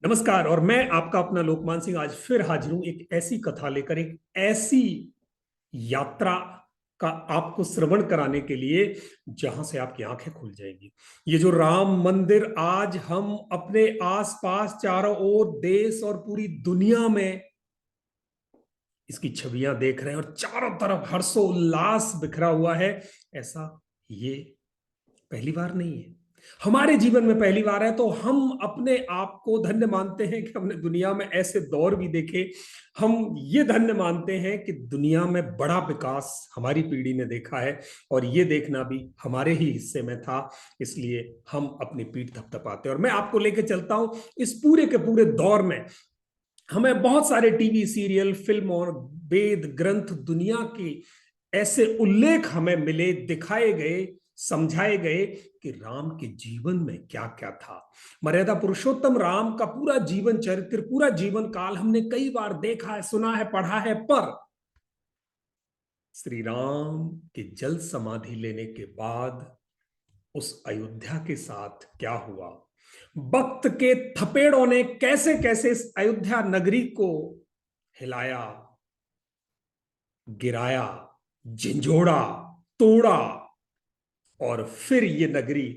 नमस्कार। और मैं आपका अपना लोकमान सिंह आज फिर हाजिर हूं एक ऐसी कथा लेकर, एक ऐसी यात्रा का आपको श्रवण कराने के लिए जहां से आपकी आंखें खुल जाएंगी। ये जो राम मंदिर आज हम अपने आसपास चारों ओर देश और पूरी दुनिया में इसकी छवियां देख रहे हैं और चारों तरफ हर्षोल्लास बिखरा हुआ है, ऐसा ये पहली बार नहीं है। हमारे जीवन में पहली बार है, तो हम अपने आप को धन्य मानते हैं कि हमने दुनिया में ऐसे दौर भी देखे। हम ये धन्य मानते हैं कि दुनिया में बड़ा विकास हमारी पीढ़ी ने देखा है और ये देखना भी हमारे ही हिस्से में था। इसलिए हम अपनी पीठ थपथपाते हैं और मैं आपको लेके चलता हूं इस पूरे के पूरे दौर में। हमें बहुत सारे टीवी सीरियल, फिल्म और वेद ग्रंथ, दुनिया की ऐसे उल्लेख हमें मिले, दिखाए गए, समझाए गए कि राम के जीवन में क्या क्या था। मर्यादा पुरुषोत्तम राम का पूरा जीवन चरित्र, पूरा जीवन काल हमने कई बार देखा है, सुना है, पढ़ा है, पर श्री राम के जल समाधि लेने के बाद उस अयोध्या के साथ क्या हुआ, वक्त के थपेड़ों ने कैसे कैसे इस अयोध्या नगरी को हिलाया, गिराया, झिंझोड़ा, तोड़ा, और फिर ये नगरी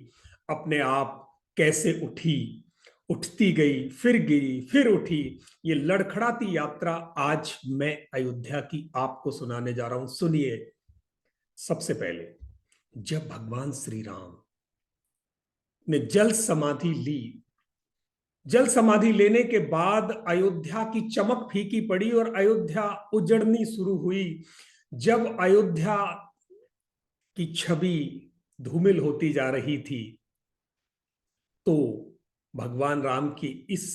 अपने आप कैसे उठी, उठती गई, फिर गिरी, फिर उठी। ये लड़खड़ाती यात्रा आज मैं अयोध्या की आपको सुनाने जा रहा हूं। सुनिए। सबसे पहले जब भगवान श्री राम ने जल समाधि ली, जल समाधि लेने के बाद अयोध्या की चमक फीकी पड़ी और अयोध्या उजड़नी शुरू हुई। जब अयोध्या की छवि धूमिल होती जा रही थी, तो भगवान राम की इस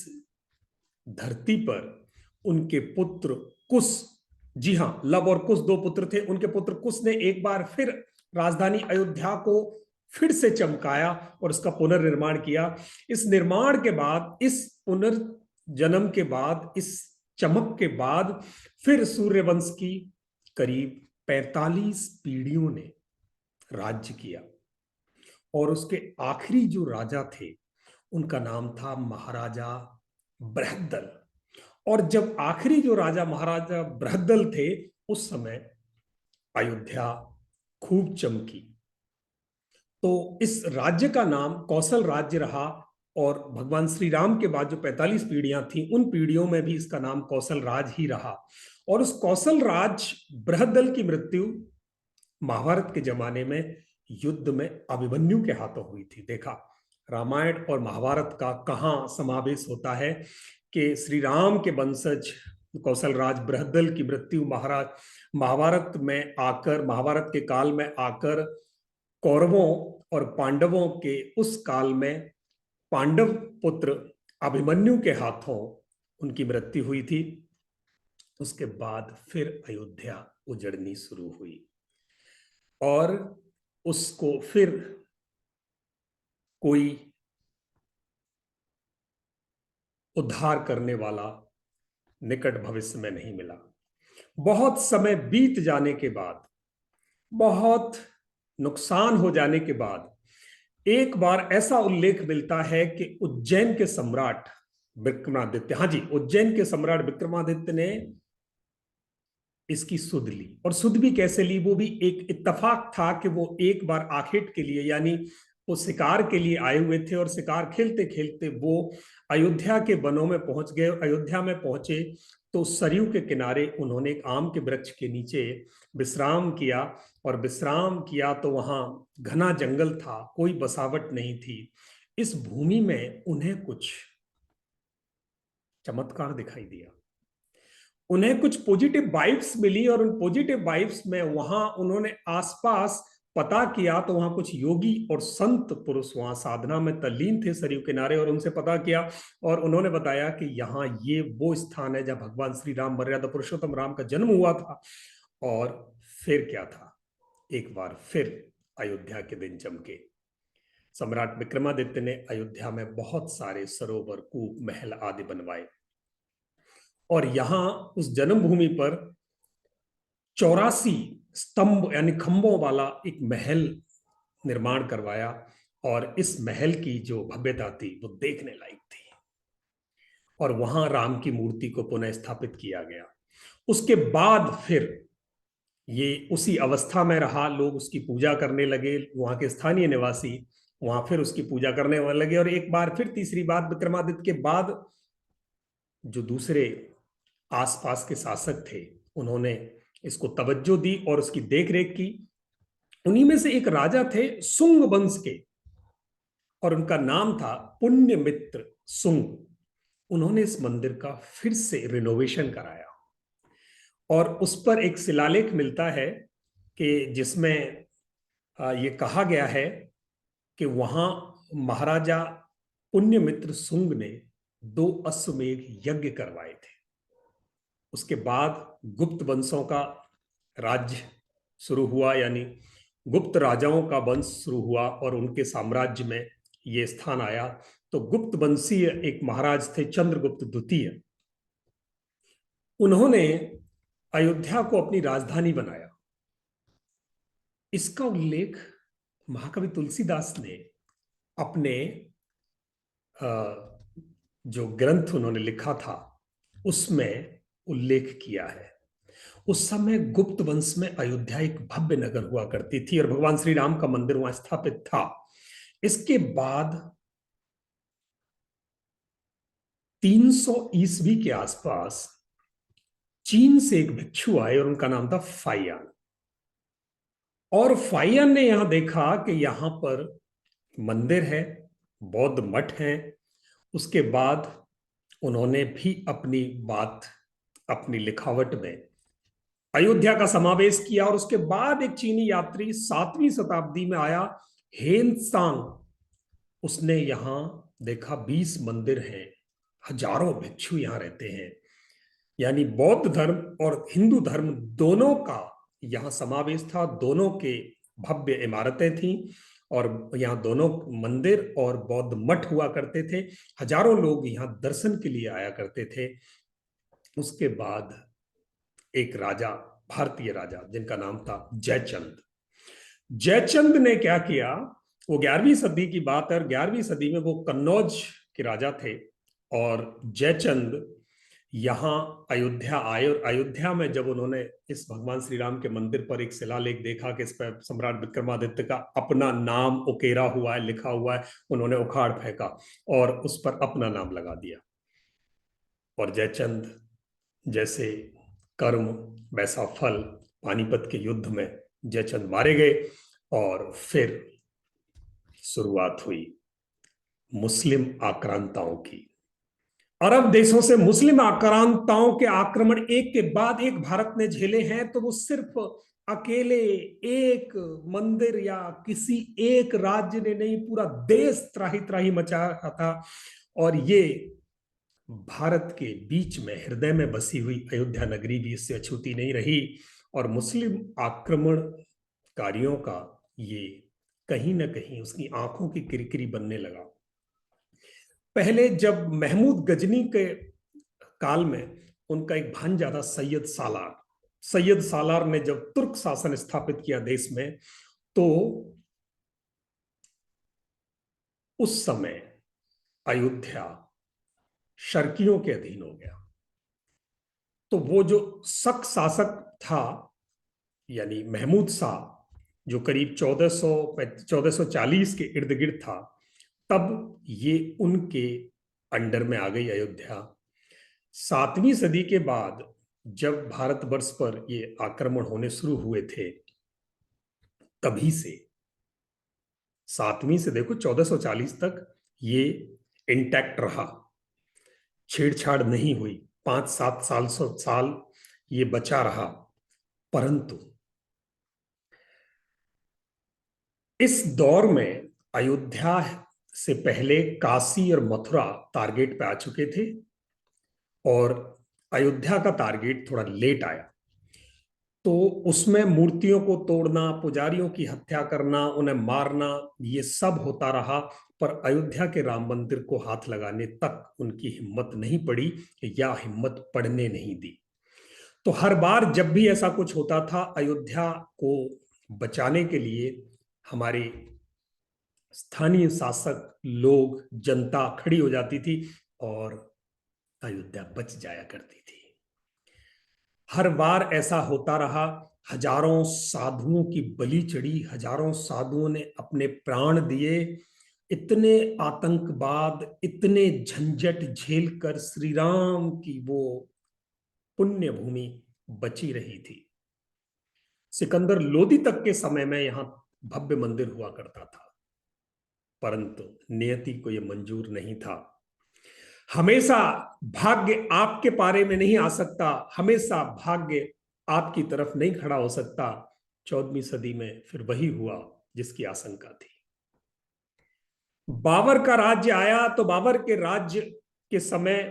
धरती पर उनके पुत्र कुश, जी हां, लव और कुश दो पुत्र थे, उनके पुत्र कुश ने एक बार फिर राजधानी अयोध्या को फिर से चमकाया और उसका पुनर्निर्माण किया। इस निर्माण के बाद, इस पुनर्जन्म के बाद, इस चमक के बाद फिर सूर्यवंश की करीब 45 पीढ़ियों ने राज्य किया और उसके आखिरी जो राजा थे उनका नाम था महाराजा बृहद्दल। और जब आखिरी जो राजा महाराजा बृहद्दल थे, उस समय अयोध्या खूब चमकी। तो इस राज्य का नाम कौशल राज्य रहा और भगवान श्री राम के बाद जो 45 पीढ़ियां थी, उन पीढ़ियों में भी इसका नाम कौशल राज ही रहा। और उस कौशल राज बृहद्दल की मृत्यु महाभारत के जमाने में युद्ध में अभिमन्यु के हाथों हुई थी। देखा, रामायण और महाभारत का कहाँ समावेश होता है कि श्री राम के वंशज कौशल राज बृहद्दल की मृत्यु महाभारत में आकर, महाभारत के काल में आकर कौरवों और पांडवों के उस काल में पांडव पुत्र अभिमन्यु के हाथों उनकी मृत्यु हुई थी। उसके बाद फिर अयोध्या उजड़नी शुरू हुई और उसको फिर कोई उद्धार करने वाला निकट भविष्य में नहीं मिला। बहुत समय बीत जाने के बाद, बहुत नुकसान हो जाने के बाद एक बार ऐसा उल्लेख मिलता है कि उज्जैन के सम्राट विक्रमादित्य, हाँ जी, उज्जैन के सम्राट विक्रमादित्य ने इसकी सुध ली। और सुध भी कैसे ली, वो भी एक इत्तेफाक था कि वो एक बार आखेट के लिए, यानी वो शिकार के लिए आए हुए थे और शिकार खेलते खेलते वो अयोध्या के वनों में पहुंच गए। अयोध्या में पहुंचे तो सरयू के किनारे उन्होंने एक आम के वृक्ष के नीचे विश्राम किया। और विश्राम किया तो वहां घना जंगल था, कोई बसावट नहीं थी। इस भूमि में उन्हें कुछ चमत्कार दिखाई दिया, उन्हें कुछ पॉजिटिव वाइब्स मिली और उन पॉजिटिव वाइब्स में वहां उन्होंने आसपास पता किया तो वहां कुछ योगी और संत पुरुष वहां साधना में तल्लीन थे सरयू किनारे। और उनसे पता किया और उन्होंने बताया कि यहाँ ये वो स्थान है जहां भगवान श्री राम, मर्यादा पुरुषोत्तम राम का जन्म हुआ था। और फिर क्या था, एक बार फिर अयोध्या के दिन चमके। सम्राट विक्रमादित्य ने अयोध्या में बहुत सारे सरोवर, कूप, महल आदि बनवाए और यहां उस जन्मभूमि पर 84 स्तंभ यानी खंभों वाला एक महल निर्माण करवाया। और इस महल की जो भव्यता थी वो देखने लायक थी। और वहां राम की मूर्ति को पुनः स्थापित किया गया। उसके बाद फिर ये उसी अवस्था में रहा, लोग उसकी पूजा करने लगे, वहां के स्थानीय निवासी वहां फिर उसकी पूजा करने लगे, और एक बार फिर तीसरी बार विक्रमादित्य के बाद जो दूसरे आसपास के शासक थे उन्होंने इसको तवज्जो दी और उसकी देखरेख की। उन्हीं में से एक राजा थे सुंग वंश के, और उनका नाम था पुण्यमित्र सुंग। उन्होंने इस मंदिर का फिर से रिनोवेशन कराया, और उस पर एक शिलालेख मिलता है कि जिसमें ये कहा गया है कि वहां महाराजा पुण्यमित्र सुंग ने 2 अश्वमेध यज्ञ करवाए थे। उसके बाद गुप्त वंशों का राज्य शुरू हुआ, यानी गुप्त राजाओं का वंश शुरू हुआ और उनके साम्राज्य में ये स्थान आया। तो गुप्त वंशीय एक महाराज थे चंद्रगुप्त द्वितीय, उन्होंने अयोध्या को अपनी राजधानी बनाया। इसका उल्लेख महाकवि तुलसीदास ने अपने जो ग्रंथ उन्होंने लिखा था उसमें उल्लेख किया है। उस समय गुप्त वंश में अयोध्या एक भव्य नगर हुआ करती थी और भगवान श्री राम का मंदिर वहां स्थापित था। इसके बाद 300 ईस्वी के आसपास चीन से एक भिक्षु आए और उनका नाम था फाइयान। और फाइयान ने यहां देखा कि यहां पर मंदिर है, बौद्ध मठ है। उसके बाद उन्होंने भी अपनी बात, अपनी लिखावट में अयोध्या का समावेश किया। और उसके बाद एक चीनी यात्री 7वीं शताब्दी में आया, हेन सांग। उसने यहां देखा 20 मंदिर हैं, हजारों भिक्षु यहां रहते हैं, यानी बौद्ध धर्म और हिंदू धर्म दोनों का यहां समावेश था। दोनों के भव्य इमारतें थीं और यहाँ दोनों मंदिर और बौद्ध मठ हुआ करते थे। हजारों लोग यहाँ दर्शन के लिए आया करते थे। उसके बाद एक राजा, भारतीय राजा जिनका नाम था जयचंद। जयचंद ने क्या किया, वो 11वीं सदी की बात है, और 11वीं सदी में वो कन्नौज के राजा थे। और जयचंद यहाँ अयोध्या आए, और अयोध्या में जब उन्होंने इस भगवान श्री राम के मंदिर पर एक शिलालेख देखा कि इस पर सम्राट विक्रमादित्य का अपना नाम उकेरा हुआ है, लिखा हुआ है, उन्होंने उखाड़ फेंका और उस पर अपना नाम लगा दिया। और जयचंद जैसे कर्म वैसा फल, पानीपत के युद्ध में जयचंद मारे गए। और फिर शुरुआत हुई मुस्लिम आक्रांताओं की। अरब देशों से मुस्लिम आक्रांताओं के आक्रमण एक के बाद एक भारत ने झेले हैं। तो वो सिर्फ अकेले एक मंदिर या किसी एक राज्य ने नहीं, पूरा देश त्राही त्राही मचा था। और ये भारत के बीच में हृदय में बसी हुई अयोध्या नगरी भी इससे अछूती नहीं रही। और मुस्लिम आक्रमणकारियों का ये कहीं ना कहीं उसकी आंखों की किरकिरी बनने लगा। पहले जब महमूद गजनी के काल में उनका एक भांजा था सैयद सालार, सैयद सालार ने जब तुर्क शासन स्थापित किया देश में, तो उस समय अयोध्या शर्कियों के अधीन हो गया। तो वो जो शक शासक था, यानी महमूद शाह, जो करीब 1440 के इर्द गिर्द था, तब ये उनके अंडर में आ गई अयोध्या। 7वीं सदी के बाद जब भारतवर्ष पर ये आक्रमण होने शुरू हुए थे, तभी से 7वीं से देखो 1440 तक ये इंटैक्ट रहा, छेड़छाड़ नहीं हुई, 5-7 साल ये बचा रहा। परंतु इस दौर में अयोध्या से पहले काशी और मथुरा टारगेट पे आ चुके थे, और अयोध्या का टारगेट थोड़ा लेट आया। तो उसमें मूर्तियों को तोड़ना, पुजारियों की हत्या करना, उन्हें मारना, ये सब होता रहा। पर अयोध्या के राम मंदिर को हाथ लगाने तक उनकी हिम्मत नहीं पड़ी, या हिम्मत पड़ने नहीं दी। तो हर बार जब भी ऐसा कुछ होता था, अयोध्या को बचाने के लिए हमारे स्थानीय शासक लोग, जनता खड़ी हो जाती थी और अयोध्या बच जाया करती थी। हर बार ऐसा होता रहा, हजारों साधुओं की बलि चढ़ी, हजारों साधुओं ने अपने प्राण दिए, इतने आतंकवाद, इतने झंझट झेल कर श्री राम की वो पुण्य भूमि बची रही थी। सिकंदर लोदी तक के समय में यहां भव्य मंदिर हुआ करता था, परंतु नियति को यह मंजूर नहीं था। हमेशा भाग्य आपके पारे में नहीं आ सकता, हमेशा भाग्य आपकी तरफ नहीं खड़ा हो सकता। 14वीं सदी में फिर वही हुआ जिसकी आशंका थी। बाबर का राज्य आया तो बाबर के राज्य के समय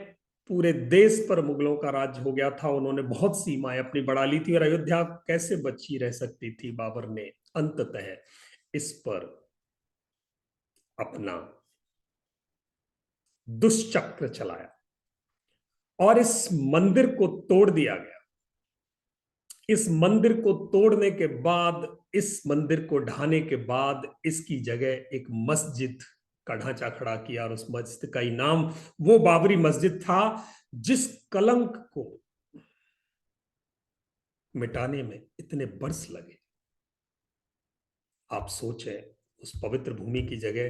पूरे देश पर मुगलों का राज्य हो गया था। उन्होंने बहुत सीमाएं अपनी बढ़ा ली थी और अयोध्या कैसे बची रह सकती थी। बाबर ने अंततः इस पर अपना दुष्चक्र चलाया और इस मंदिर को तोड़ दिया गया। इस मंदिर को तोड़ने के बाद, इस मंदिर को ढाने के बाद इसकी जगह एक मस्जिद का ढांचा खड़ा किया और उस मस्जिद का ही नाम वो बाबरी मस्जिद था जिस कलंक को मिटाने में इतने वर्ष लगे। आप सोचें, उस पवित्र भूमि की जगह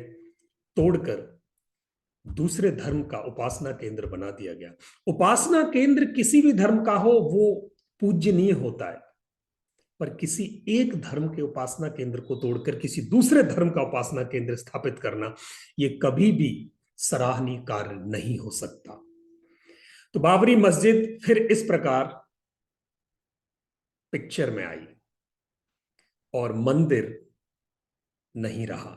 तोड़कर दूसरे धर्म का उपासना केंद्र बना दिया गया। उपासना केंद्र किसी भी धर्म का हो वो पूज्यनीय होता है, पर किसी एक धर्म के उपासना केंद्र को तोड़कर किसी दूसरे धर्म का उपासना केंद्र स्थापित करना, यह कभी भी सराहनीय कार्य नहीं हो सकता। तो बाबरी मस्जिद फिर इस प्रकार पिक्चर में आई और मंदिर नहीं रहा।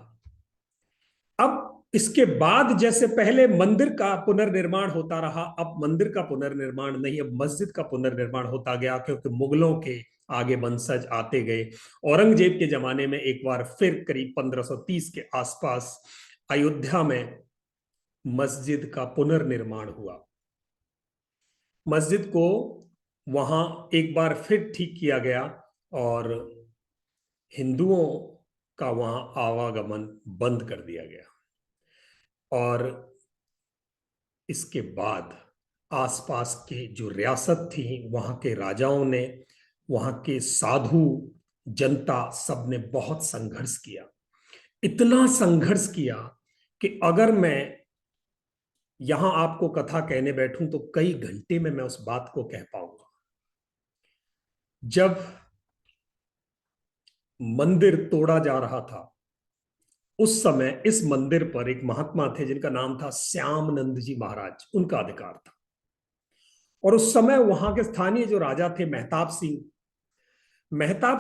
अब इसके बाद जैसे पहले मंदिर का पुनर्निर्माण होता रहा, अब मंदिर का पुनर्निर्माण नहीं, अब मस्जिद का पुनर्निर्माण होता गया, क्योंकि मुगलों के आगे वंशज आते गए। औरंगजेब के जमाने में एक बार फिर करीब 1530 के आसपास अयोध्या में मस्जिद का पुनर्निर्माण हुआ। मस्जिद को वहां एक बार फिर ठीक किया गया और हिंदुओं का वहां आवागमन बंद कर दिया गया। और इसके बाद आसपास के जो रियासत थी, वहां के राजाओं ने, वहां के साधु, जनता, सब ने बहुत संघर्ष किया। इतना संघर्ष किया कि अगर मैं यहां आपको कथा कहने बैठूं तो कई घंटे में मैं उस बात को कह पाऊंगा। जब मंदिर तोड़ा जा रहा था उस समय इस मंदिर पर एक महात्मा थे जिनका नाम था श्यामनंद जी महाराज, उनका अधिकार था। और उस समय वहां के स्थानीय जो राजा थे मेहताब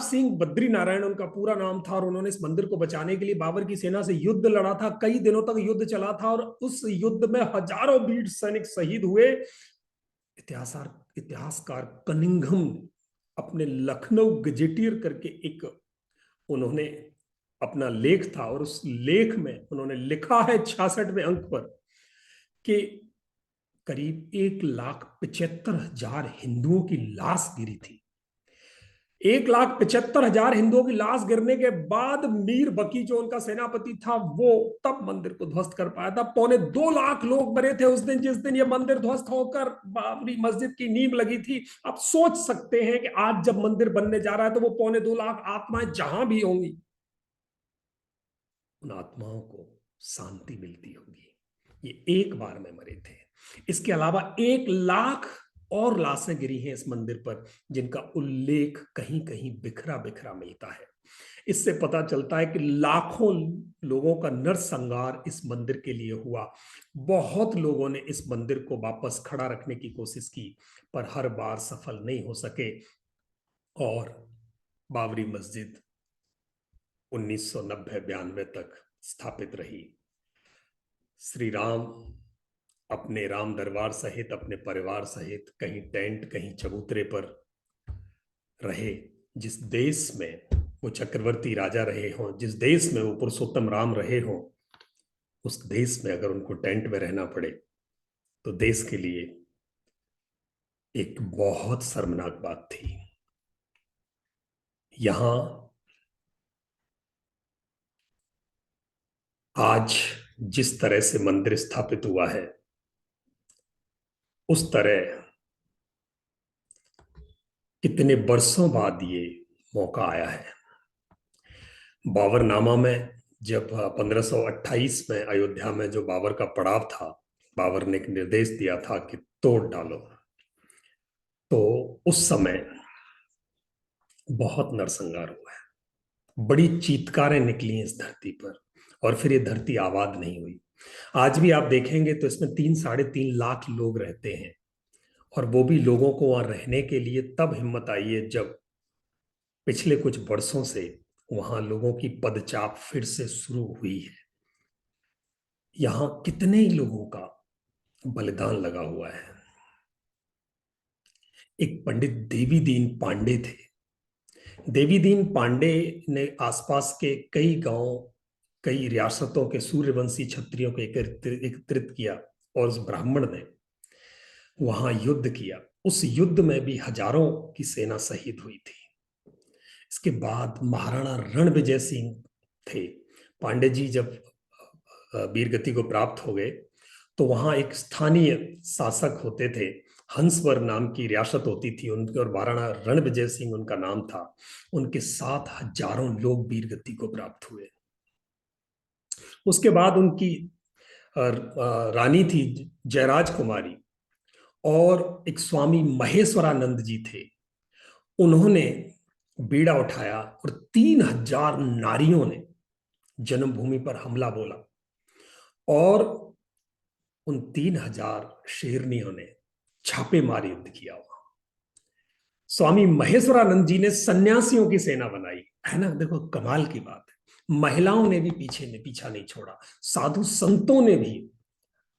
सिंह बद्री नारायण उनका पूरा नाम था, और उन्होंने इस मंदिर को बचाने के लिए बाबर की सेना से युद्ध लड़ा था। कई दिनों तक युद्ध चला था और उस युद्ध में हजारों वीर सैनिक शहीद हुए। इतिहासकार कनिंघम अपने लखनऊ गजेटियर करके एक उन्होंने अपना लेख था, और उस लेख में उन्होंने लिखा है 66वें अंक पर कि करीब 1,75,000 हिंदुओं की लाश गिरी थी। 1,75,000 हिंदुओं की लाश गिरने के बाद मीर बकी जो उनका सेनापति था वो तब मंदिर को ध्वस्त कर पाया था। 2.25 लाख लोग मरे थे उस दिन, जिस दिन ये मंदिर ध्वस्त होकर बाबरी मस्जिद की नींव लगी थी। आप सोच सकते हैं कि आज जब मंदिर बनने जा रहा है तो वो 2.25 लाख आत्माएं जहां भी होंगी, उन आत्माओं को शांति मिलती होगी। ये एक बार में मरे थे। इसके अलावा 1 लाख और लाशें गिरी हैं इस मंदिर पर, जिनका उल्लेख कहीं कहीं बिखरा बिखरा मिलता है। इससे पता चलता है कि लाखों लोगों का नरसंहार इस मंदिर के लिए हुआ। बहुत लोगों ने इस मंदिर को वापस खड़ा रखने की कोशिश की, पर हर बार सफल नहीं हो सके और बाबरी मस्जिद 1990-92 तक स्थापित रही। श्री राम अपने राम दरबार सहित, अपने परिवार सहित कहीं टेंट, कहीं चबूतरे पर रहे। जिस देश में वो चक्रवर्ती राजा रहे हों, जिस देश में वो पुरुषोत्तम राम रहे हों, उस देश में अगर उनको टेंट में रहना पड़े तो देश के लिए एक बहुत शर्मनाक बात थी। यहां आज जिस तरह से मंदिर स्थापित हुआ है उस तरह कितने बरसों बाद ये मौका आया है। बाबरनामा में जब 1528 में अयोध्या में जो बाबर का पड़ाव था, बाबर ने एक निर्देश दिया था कि तोड़ डालो, तो उस समय बहुत नरसंहार हुआ है, बड़ी चीत्कारें निकली इस धरती पर, और फिर ये धरती आबाद नहीं हुई। आज भी आप देखेंगे तो इसमें 3-3.5 लाख लोग रहते हैं, और वो भी लोगों को वहां रहने के लिए तब हिम्मत आई है जब पिछले कुछ वर्षों से वहां लोगों की पदचाप फिर से शुरू हुई है। यहां कितने ही लोगों का बलिदान लगा हुआ है। एक पंडित देवी दीन पांडे थे। देवी दीन पांडे ने आसपास के कई गांव, कई रियासतों के सूर्यवंशी क्षत्रियों को एकत्रित किया, और उस ब्राह्मण ने वहां युद्ध किया। उस युद्ध में भी हजारों की सेना शहीद हुई थी। इसके बाद महाराणा रणविजय सिंह थे। पांडे जी जब वीरगति को प्राप्त हो गए तो वहां एक स्थानीय शासक होते थे, हंसवर नाम की रियासत होती थी उनकी, और महाराणा रणविजय सिंह उनका नाम था। उनके साथ हजारों लोग वीरगति को प्राप्त हुए। उसके बाद उनकी रानी थी जयराज कुमारी, और एक स्वामी महेश्वरानंद जी थे। उन्होंने बीड़ा उठाया और 3,000 नारियों ने जन्मभूमि पर हमला बोला, और उन 3,000 शेरनियों ने छापेमार युद्ध किया। स्वामी महेश्वरानंद जी ने सन्यासियों की सेना बनाई, है ना। देखो कमाल की बात है, महिलाओं ने भी पीछा नहीं छोड़ा, साधु संतों ने भी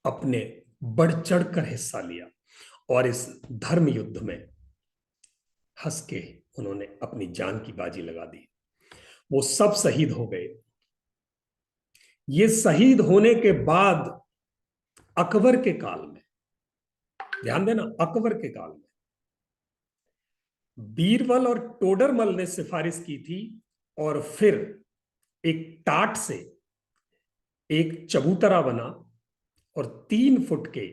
अपने बढ़ चढ़कर हिस्सा लिया, और इस धर्म युद्ध में हंस के उन्होंने अपनी जान की बाजी लगा दी। वो सब शहीद हो गए। ये शहीद होने के बाद अकबर के काल में, ध्यान देना, अकबर के काल में बीरबल और टोडरमल ने सिफारिश की थी, और फिर एक टाट से एक चबूतरा बना, और 3 फुट के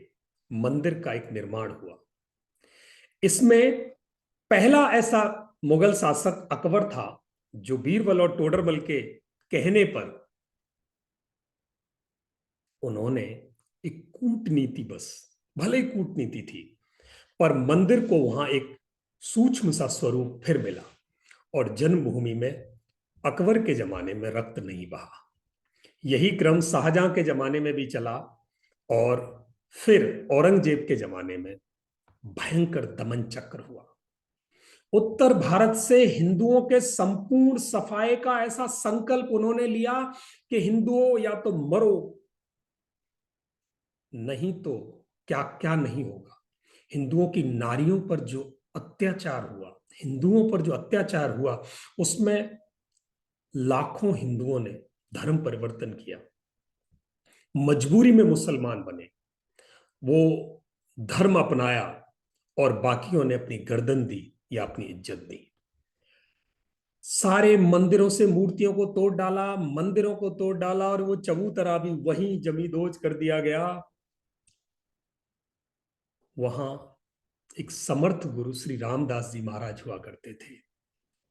मंदिर का एक निर्माण हुआ। इसमें पहला ऐसा मुगल शासक अकबर था जो बीरबल और टोडरमल के कहने पर उन्होंने एक कूटनीति, बस भले ही कूटनीति थी, पर मंदिर को वहां एक सूक्ष्म सा स्वरूप फिर मिला, और जन्मभूमि में अकबर के जमाने में रक्त नहीं बहा। यही क्रम शाहजहां के जमाने में भी चला, और फिर औरंगजेब के जमाने में भयंकर दमन चक्र हुआ। उत्तर भारत से हिंदुओं के संपूर्ण सफाए का ऐसा संकल्प उन्होंने लिया कि हिंदुओं या तो मरो, नहीं तो क्या क्या नहीं होगा। हिंदुओं की नारियों पर जो अत्याचार हुआ, हिंदुओं पर जो अत्याचार हुआ, उसमें लाखों हिंदुओं ने धर्म परिवर्तन किया, मजबूरी में मुसलमान बने, वो धर्म अपनाया, और बाकियों ने अपनी गर्दन दी या अपनी इज्जत दी। सारे मंदिरों से मूर्तियों को तोड़ डाला, मंदिरों को तोड़ डाला, और वो चबूतरा भी वहीं जमींदोज कर दिया गया। वहां एक समर्थ गुरु श्री रामदास जी महाराज हुआ करते थे।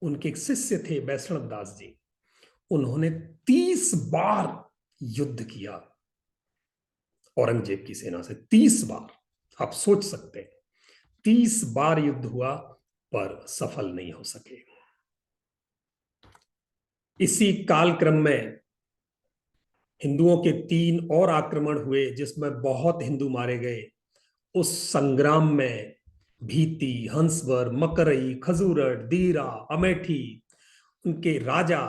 उनके एक शिष्य थे वैष्णव दास जी। उन्होंने 30 बार युद्ध किया औरंगजेब की सेना से। 30 बार, आप सोच सकते हैं, 30 बार युद्ध हुआ, पर सफल नहीं हो सके। इसी कालक्रम में हिंदुओं के 3 और आक्रमण हुए, जिसमें बहुत हिंदू मारे गए। उस संग्राम में भीति, हंसवर, मकरई, खजूरट, दीरा, अमेठी, उनके राजा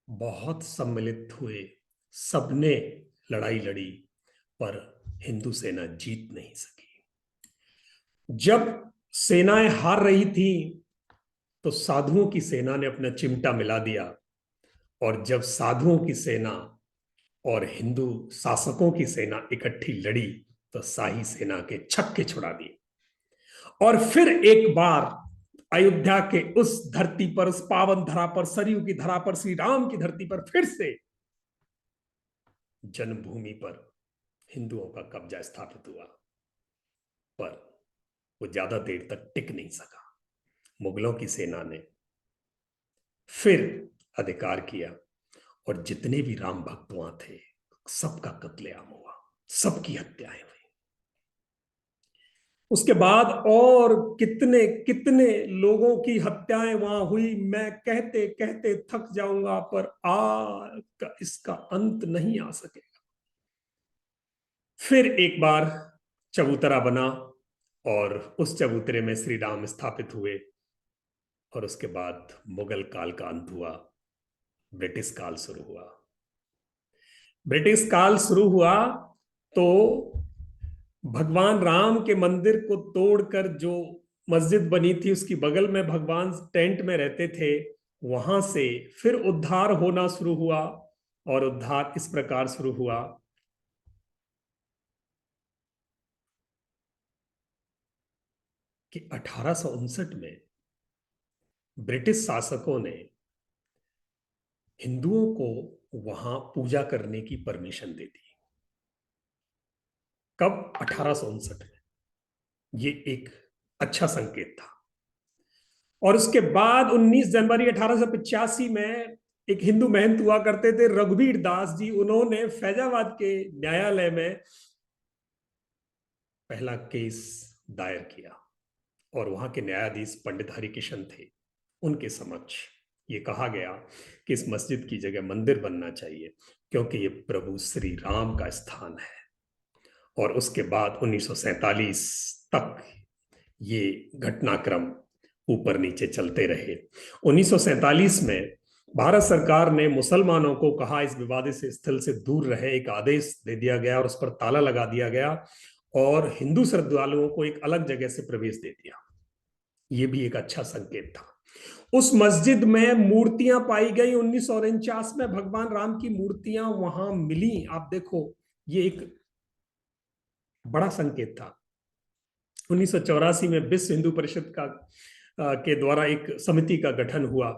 बहुत सम्मिलित हुए, सबने लड़ाई लड़ी, पर हिंदू सेना जीत नहीं सकी। जब सेनाएं हार रही थी तो साधुओं की सेना ने अपना चिमटा मिला दिया, और जब साधुओं की सेना और हिंदू शासकों की सेना इकट्ठी लड़ी तो शाही सेना के छक्के छुड़ा दिए, और फिर एक बार अयोध्या के उस धरती पर, उस पावन धरा पर, सरयू की धरा पर, श्री राम की धरती पर फिर से जन्मभूमि पर हिंदुओं का कब्जा स्थापित हुआ। पर वो ज्यादा देर तक टिक नहीं सका। मुगलों की सेना ने फिर अधिकार किया और जितने भी राम भक्त वहां थे सबका कत्लेआम हुआ, सबकी हत्याएं हुई। उसके बाद और कितने कितने लोगों की हत्याएं वहां हुई, मैं कहते कहते थक जाऊंगा, पर आज का इसका अंत नहीं आ सकेगा। फिर एक बार चबूतरा बना और उस चबूतरे में श्री राम स्थापित हुए, और उसके बाद मुगल काल का अंत हुआ, ब्रिटिश काल शुरू हुआ। ब्रिटिश काल शुरू हुआ तो भगवान राम के मंदिर को तोड़कर जो मस्जिद बनी थी उसकी बगल में भगवान टेंट में रहते थे, वहां से फिर उद्धार होना शुरू हुआ। और उद्धार इस प्रकार शुरू हुआ कि 1859 में ब्रिटिश शासकों ने हिंदुओं को वहां पूजा करने की परमिशन दे दी। कब? 1859 में। ये एक अच्छा संकेत था। और उसके बाद 19 जनवरी 1885 में एक हिंदू महंत हुआ करते थे रघुवीर दास जी, उन्होंने फैजाबाद के न्यायालय में पहला केस दायर किया, और वहां के न्यायाधीश पंडित हरिकिशन थे। उनके समक्ष ये कहा गया कि इस मस्जिद की जगह मंदिर बनना चाहिए, क्योंकि ये प्रभु श्री राम का स्थान है। और उसके बाद 1947 तक ये घटनाक्रम ऊपर नीचे चलते रहे। 1947 में भारत सरकार ने मुसलमानों को कहा इस विवादित स्थल से दूर रहे, एक आदेश दे दिया गया और उस पर ताला लगा दिया गया, और हिंदू श्रद्धालुओं को एक अलग जगह से प्रवेश दे दिया। ये भी एक अच्छा संकेत था। उस मस्जिद में मूर्तियां पाई गई, 1949 में भगवान राम की मूर्तियां वहां मिली। आप देखो, ये एक बड़ा संकेत था। 1984 में विश्व हिंदू परिषद का के द्वारा एक समिति का गठन हुआ,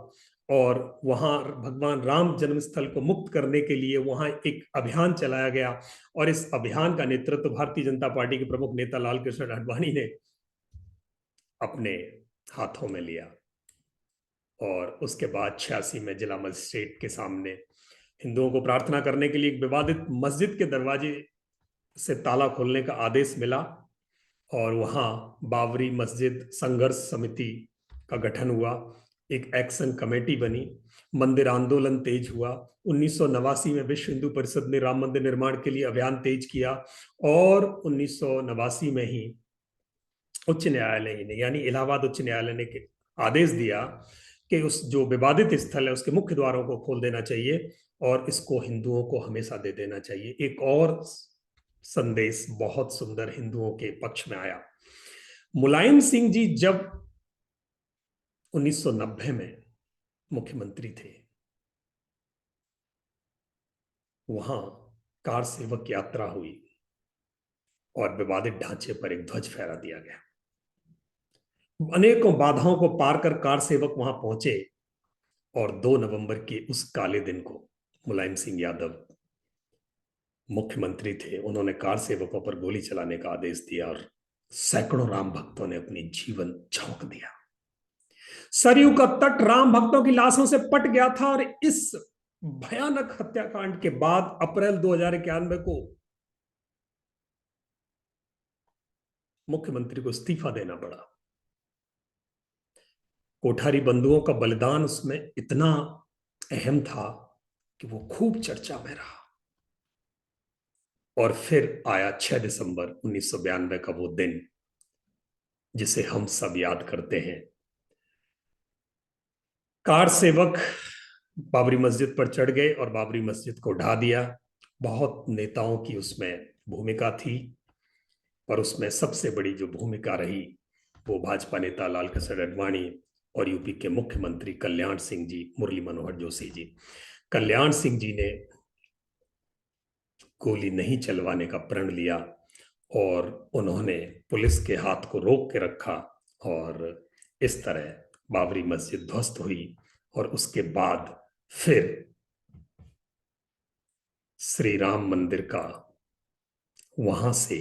और वहां भगवान राम जन्मस्थल को मुक्त करने के लिए वहां एक अभियान चलाया गया। और इस अभियान का नेतृत्व भारतीय जनता पार्टी के प्रमुख नेता लाल कृष्ण आडवाणी ने अपने हाथों में लिया। और उसके बाद 86 में जिला मजिस्ट्रेट के सामने हिंदुओं को प्रार्थना करने के लिए एक विवादित मस्जिद के दरवाजे से ताला खोलने का आदेश मिला, और वहां बाबरी मस्जिद संघर्ष समिति का गठन हुआ, एक एक्शन कमेटी बनी, मंदिर आंदोलन तेज हुआ। 1989 में विश्व हिंदू परिषद ने राम मंदिर निर्माण के लिए अभियान तेज किया, और 1989 में ही उच्च न्यायालय ने, यानी इलाहाबाद उच्च न्यायालय ने आदेश दिया कि उस जो विवादित स्थल है उसके मुख्य द्वारों को खोल देना चाहिए, और इसको हिंदुओं को हमेशा दे देना चाहिए। एक और संदेश बहुत सुंदर हिंदुओं के पक्ष में आया। मुलायम सिंह जी जब 1990 में मुख्यमंत्री थे, वहां कार सेवक यात्रा हुई और विवादित ढांचे पर एक ध्वज फहरा दिया गया। अनेकों बाधाओं को पार कर कार सेवक वहां पहुंचे, और 2 नवंबर के उस काले दिन को मुलायम सिंह यादव मुख्यमंत्री थे, उन्होंने कार सेवकों पर गोली चलाने का आदेश दिया, और सैकड़ों राम भक्तों ने अपनी जीवन झोंक दिया। सरयू का तट राम भक्तों की लाशों से पट गया था, और इस भयानक हत्याकांड के बाद अप्रैल 2091 को मुख्यमंत्री को इस्तीफा देना पड़ा। कोठारी बंधुओं का बलिदान उसमें इतना अहम था कि वो खूब चर्चा में रहा। और फिर आया 6 दिसंबर 1992 का वो दिन जिसे हम सब याद करते हैं। कार सेवक बाबरी मस्जिद पर चढ़ गए और बाबरी मस्जिद को ढा दिया। बहुत नेताओं की उसमें भूमिका थी, और उसमें सबसे बड़ी जो भूमिका रही वो भाजपा नेता लाल कृष्ण आडवाणी और यूपी के मुख्यमंत्री कल्याण सिंह जी, मुरली मनोहर जोशी जी। कल्याण सिंह जी ने गोली नहीं चलवाने का प्रण लिया, और उन्होंने पुलिस के हाथ को रोक के रखा, और इस तरह बाबरी मस्जिद ध्वस्त हुई। और उसके बाद फिर श्री राम मंदिर का वहां से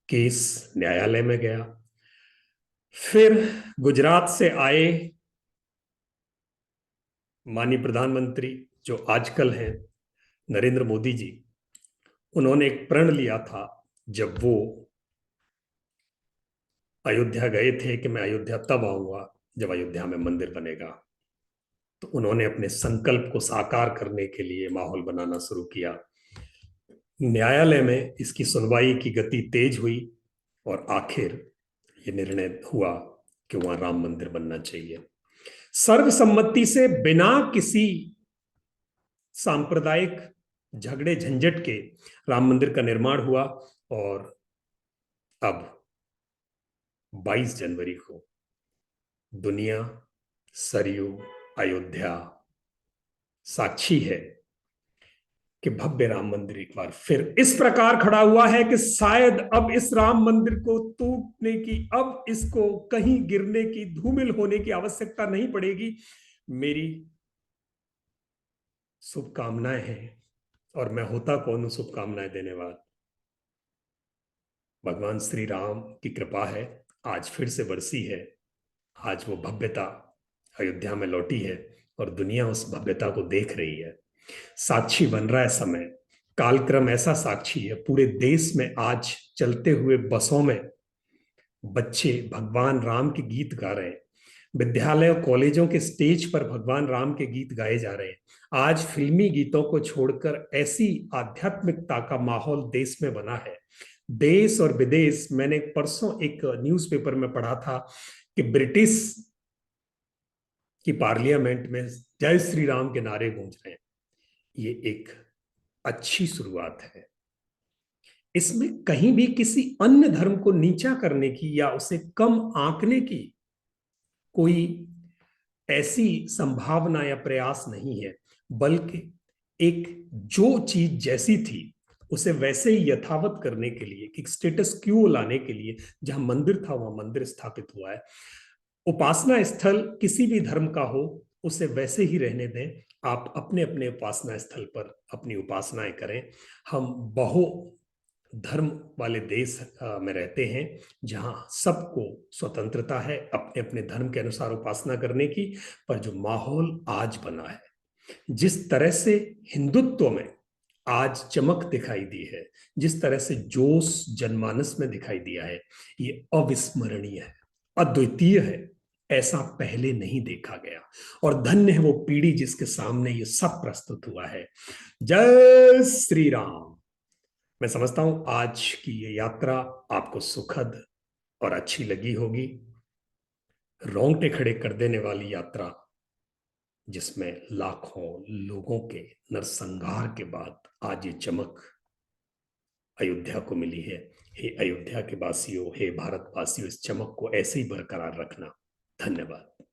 केस न्यायालय में गया। फिर गुजरात से आए माननीय प्रधानमंत्री जो आजकल हैं नरेंद्र मोदी जी, उन्होंने एक प्रण लिया था जब वो अयोध्या गए थे कि मैं अयोध्या तब आऊंगा जब अयोध्या में मंदिर बनेगा। तो उन्होंने अपने संकल्प को साकार करने के लिए माहौल बनाना शुरू किया। न्यायालय में इसकी सुनवाई की गति तेज हुई और आखिर ये निर्णय हुआ कि वहां राम मंदिर बनना चाहिए। सर्वसम्मति से बिना किसी सांप्रदायिक झगड़े झंझट के राम मंदिर का निर्माण हुआ। और अब 22 जनवरी को दुनिया, सरयू, अयोध्या साक्षी है कि भव्य राम मंदिर एक बार फिर इस प्रकार खड़ा हुआ है कि शायद अब इस राम मंदिर को टूटने की, अब इसको कहीं गिरने की, धूमिल होने की आवश्यकता नहीं पड़ेगी। मेरी शुभकामनाएं हैं। और मैं होता कौन हूं शुभकामनाएं देने वाला? भगवान श्री राम की कृपा है, आज फिर से बरसी है। आज वो भव्यता अयोध्या में लौटी है और दुनिया उस भव्यता को देख रही है। साक्षी बन रहा है समय, कालक्रम ऐसा साक्षी है। पूरे देश में आज चलते हुए बसों में बच्चे भगवान राम के गीत गा रहे हैं। विद्यालय और कॉलेजों के स्टेज पर भगवान राम के गीत गाए जा रहे हैं। आज फिल्मी गीतों को छोड़कर ऐसी आध्यात्मिकता का माहौल देश में बना है। देश और विदेश, मैंने परसों एक न्यूज़पेपर में पढ़ा था कि ब्रिटिश की पार्लियामेंट में जय श्री राम के नारे गूंज रहे हैं। ये एक अच्छी शुरुआत है। इसमें कहीं भी किसी अन्य धर्म को नीचा करने की या उसे कम आंकने की कोई ऐसी संभावना या प्रयास नहीं है, बल्कि एक जो चीज जैसी थी उसे वैसे ही यथावत करने के लिए, एक स्टेटस क्यू लाने के लिए, जहां मंदिर था वहां मंदिर स्थापित हुआ है। उपासना स्थल किसी भी धर्म का हो उसे वैसे ही रहने दें। आप अपने अपने उपासना स्थल पर अपनी उपासनाएं करें। हम बहु धर्म वाले देश में रहते हैं जहां सबको स्वतंत्रता है अपने अपने धर्म के अनुसार उपासना करने की। पर जो माहौल आज बना है, जिस तरह से हिंदुत्व में आज चमक दिखाई दी है, जिस तरह से जोश जनमानस में दिखाई दिया है, ये अविस्मरणीय है, अद्वितीय है। ऐसा पहले नहीं देखा गया। और धन्य है वो पीढ़ी जिसके सामने ये सब प्रस्तुत हुआ है। जय श्री राम। मैं समझता हूं आज की ये यात्रा आपको सुखद और अच्छी लगी होगी। रोंगटे खड़े कर देने वाली यात्रा, जिसमें लाखों लोगों के नरसंहार के बाद आज ये चमक अयोध्या को मिली है। हे अयोध्या के वासियों, हे भारतवासियों, इस चमक को ऐसे ही बरकरार रखना। धन्यवाद।